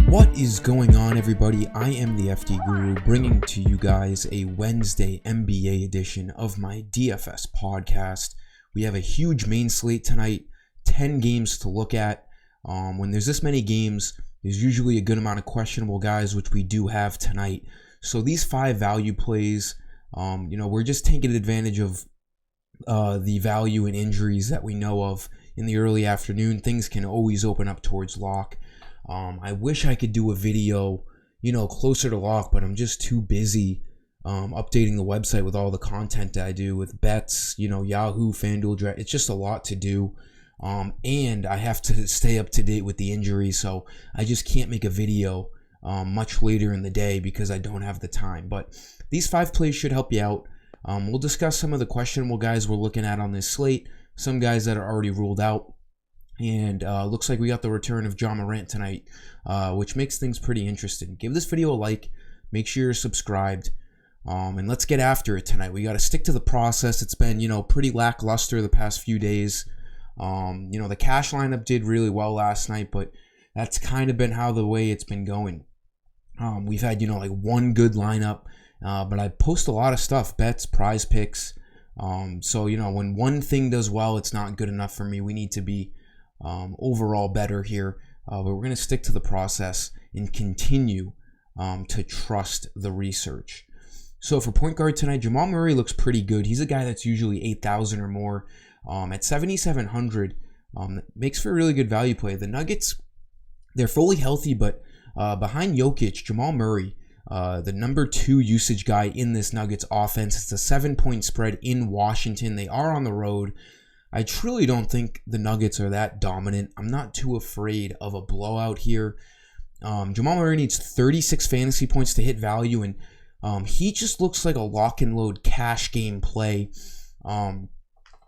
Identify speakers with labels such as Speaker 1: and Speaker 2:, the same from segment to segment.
Speaker 1: What is going on, everybody? I am the FD Guru, bringing to you guys a Wednesday NBA edition of my DFS podcast. We have a huge main slate tonight, 10 games to look at. When there's this many games, there's usually a good amount of questionable guys, which we do have tonight. So these 5 value plays, we're just taking advantage of the value and injuries that we know of in the early afternoon. Things can always open up towards lock. I wish I could do a video, closer to lock, but I'm just too busy updating the website with all the content that I do with bets, Yahoo, FanDuel, Draft. It's just a lot to do. And I have to stay up to date with the injuries, so I just can't make a video much later in the day because I don't have the time. But these 5 plays should help you out. We'll discuss some of the questionable guys we're looking at on this slate, some guys that are already ruled out. And looks like we got the return of Ja Morant tonight, which makes things pretty interesting. Give this video a like. Make sure you're subscribed. And let's get after it tonight. We got to stick to the process. It's been, pretty lackluster the past few days. The cash lineup did really well last night, but that's kind of been how the way it's been going. We've had, one good lineup, but I post a lot of stuff, bets, prize picks. So, when one thing does well, it's not good enough for me. We need to be overall better here, but we're going to stick to the process and continue to trust the research. So for point guard tonight, Jamal Murray looks pretty good. He's a guy that's usually 8,000 or more. At 7,700, makes for a really good value play. The Nuggets, they're fully healthy, but behind Jokic, Jamal Murray, the number 2 usage guy in this Nuggets offense. It's a 7-point spread in Washington. They are on the road. I truly don't think the Nuggets are that dominant. I'm not too afraid of a blowout here. Jamal Murray needs 36 fantasy points to hit value, and he just looks like a lock and load cash game play.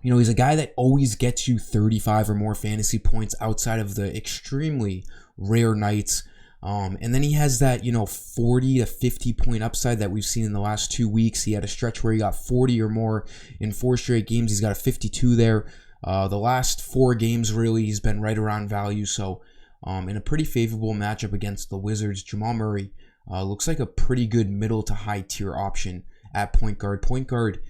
Speaker 1: He's a guy that always gets you 35 or more fantasy points outside of the extremely rare nights. And then he has that, 40 to 50 point upside that we've seen in the last 2 weeks. He had a stretch where he got 40 or more in 4 straight games. He's got a 52 there. The last 4 games, really, he's been right around value. So in a pretty favorable matchup against the Wizards, Jamal Murray looks like a pretty good middle to high tier option at point guard. Point guard,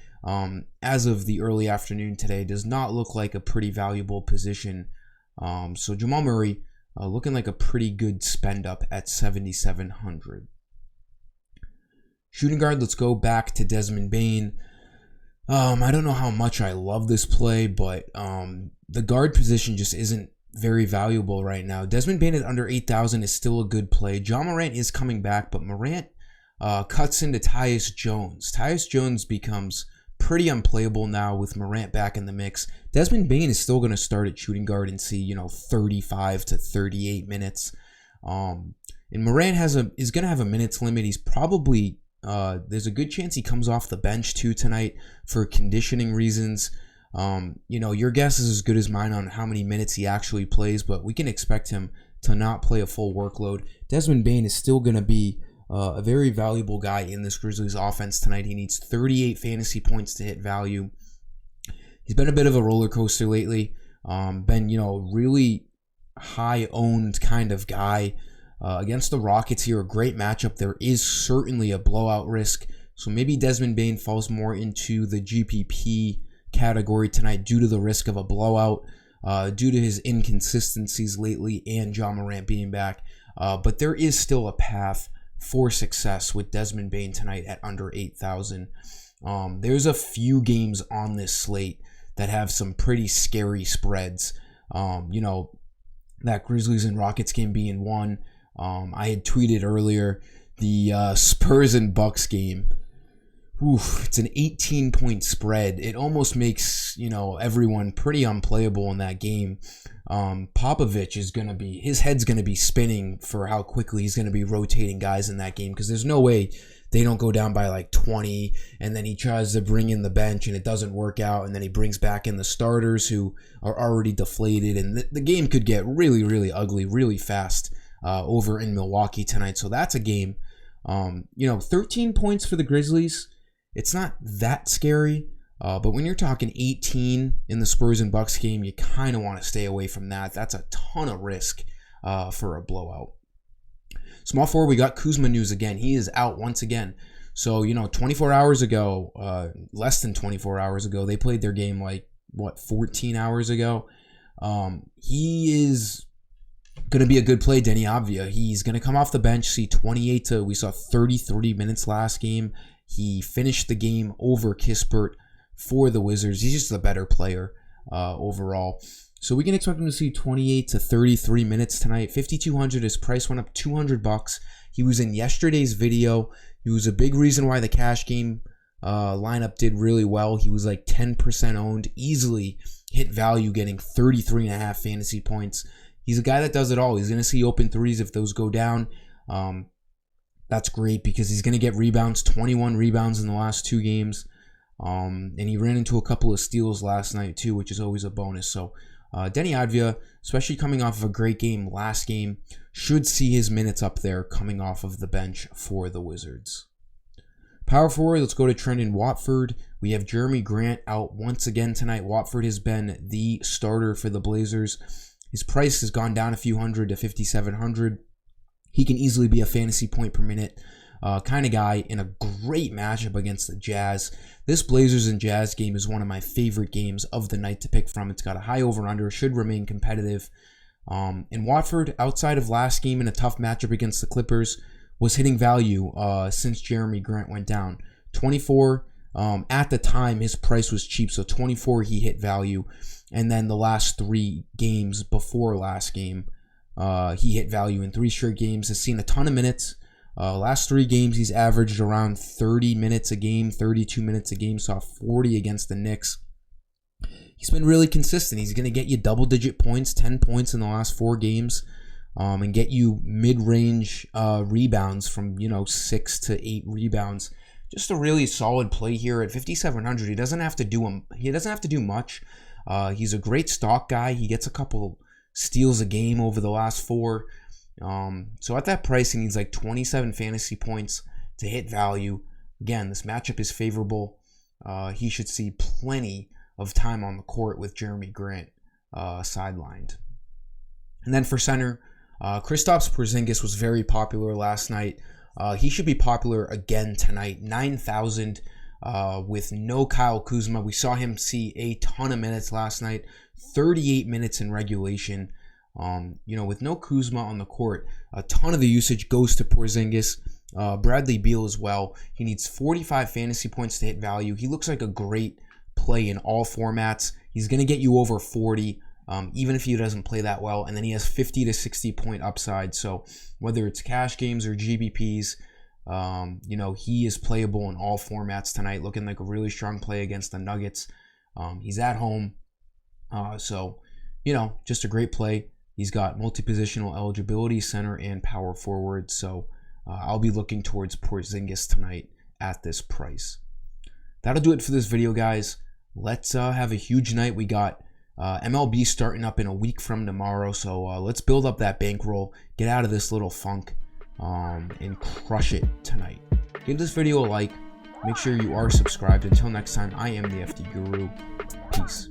Speaker 1: as of the early afternoon today, does not look like a pretty valuable position. So Jamal Murray, looking like a pretty good spend up at 7,700. Shooting guard, let's go back to Desmond Bane. I don't know how much I love this play, but the guard position just isn't very valuable right now. Desmond Bane at under 8,000 is still a good play. Ja Morant is coming back, but Morant cuts into Tyus Jones. Tyus Jones becomes pretty unplayable now with Morant back in the mix. Desmond Bane is still going to start at shooting guard and see, 35 to 38 minutes. And Morant is going to have a minutes limit. He's probably, there's a good chance he comes off the bench too tonight for conditioning reasons. Your guess is as good as mine on how many minutes he actually plays, but we can expect him to not play a full workload. Desmond Bane is still going to be a very valuable guy in this Grizzlies offense tonight. He needs 38 fantasy points to hit value. He's been a bit of a roller coaster lately. Been, really high-owned kind of guy. Against the Rockets here, a great matchup. There is certainly a blowout risk. So maybe Desmond Bane falls more into the GPP category tonight due to the risk of a blowout, due to his inconsistencies lately and Ja Morant being back. But there is still a path for success with Desmond Bane tonight at under 8,000. There's a few games on this slate that have some pretty scary spreads. That Grizzlies and Rockets game being one. I had tweeted earlier the Spurs and Bucks game. It's an 18-point spread. It almost makes, everyone pretty unplayable in that game. Popovich is going to be, his head's going to be spinning for how quickly he's going to be rotating guys in that game, because there's no way they don't go down by like 20 and then he tries to bring in the bench and it doesn't work out, and then he brings back in the starters who are already deflated, and the game could get really, really ugly really fast over in Milwaukee tonight. So that's a game. 13 points for the Grizzlies. It's not that scary. But when you're talking 18 in the Spurs and Bucks game, you kind of want to stay away from that. That's a ton of risk for a blowout. Small forward, we got Kuzma news again. He is out once again. So, 24 hours ago, less than 24 hours ago, they played their game 14 hours ago. He is going to be a good play, Deni Avdija. He's going to come off the bench, see we saw 33 minutes last game. He finished the game over Kispert for the Wizards. He's just a better player overall. So we can expect him to see 28 to 33 minutes tonight. 5,200. His price went up $200. He was in yesterday's video. He was a big reason why the cash game lineup did really well. He was like 10% owned, easily hit value, getting 33.5 fantasy points. He's a guy that does it all. He's going to see open threes if those go down. That's great because he's going to get rebounds, 21 rebounds in the last 2 games. And he ran into a couple of steals last night too, which is always a bonus. So Deni Avdija, especially coming off of a great game last game, should see his minutes up there coming off of the bench for the Wizards. Power forward, let's go to Trendon Watford. We have Jeremy Grant out once again tonight. Watford has been the starter for the Blazers. His price has gone down a few hundred to 5,700. He can easily be a fantasy point per minute kind of guy in a great matchup against the Jazz. This Blazers and Jazz game is one of my favorite games of the night to pick from. It's got a high over-under, should remain competitive. And Watford, outside of last game in a tough matchup against the Clippers, was hitting value since Jeremy Grant went down. 24, at the time, his price was cheap, so 24 he hit value. And then the last 3 games before last game, he hit value in 3 straight games. Has seen a ton of minutes. Last 3 games, he's averaged around 30 minutes a game, 32 minutes a game, saw 40 against the Knicks. He's been really consistent. He's going to get you double-digit points, 10 points in the last 4 games, and get you mid-range rebounds from, 6 to 8 rebounds. Just a really solid play here at 5,700. He doesn't have to do much. He's a great stock guy. He gets a couple steals a game over the last 4. So at that price, he needs like 27 fantasy points to hit value. Again, this matchup is favorable. He should see plenty of time on the court with Jeremy Grant sidelined. And then for center, Kristaps Porzingis was very popular last night. He should be popular again tonight. 9,000 with no Kyle Kuzma. We saw him see a ton of minutes last night. 38 minutes in regulation. With no Kuzma on the court, a ton of the usage goes to Porzingis. Bradley Beal as well. He needs 45 fantasy points to hit value. He looks like a great play in all formats. He's going to get you over 40, even if he doesn't play that well. And then he has 50 to 60 point upside. So whether it's cash games or GBPs, he is playable in all formats tonight. Looking like a really strong play against the Nuggets. He's at home. Just a great play. He's got multi-positional eligibility, center and power forward. So I'll be looking towards Porzingis tonight at this price. That'll do it for this video, guys. Let's have a huge night. We got MLB starting up in a week from tomorrow. So let's build up that bankroll, get out of this little funk, and crush it tonight. Give this video a like. Make sure you are subscribed. Until next time, I am the FD Guru. Peace.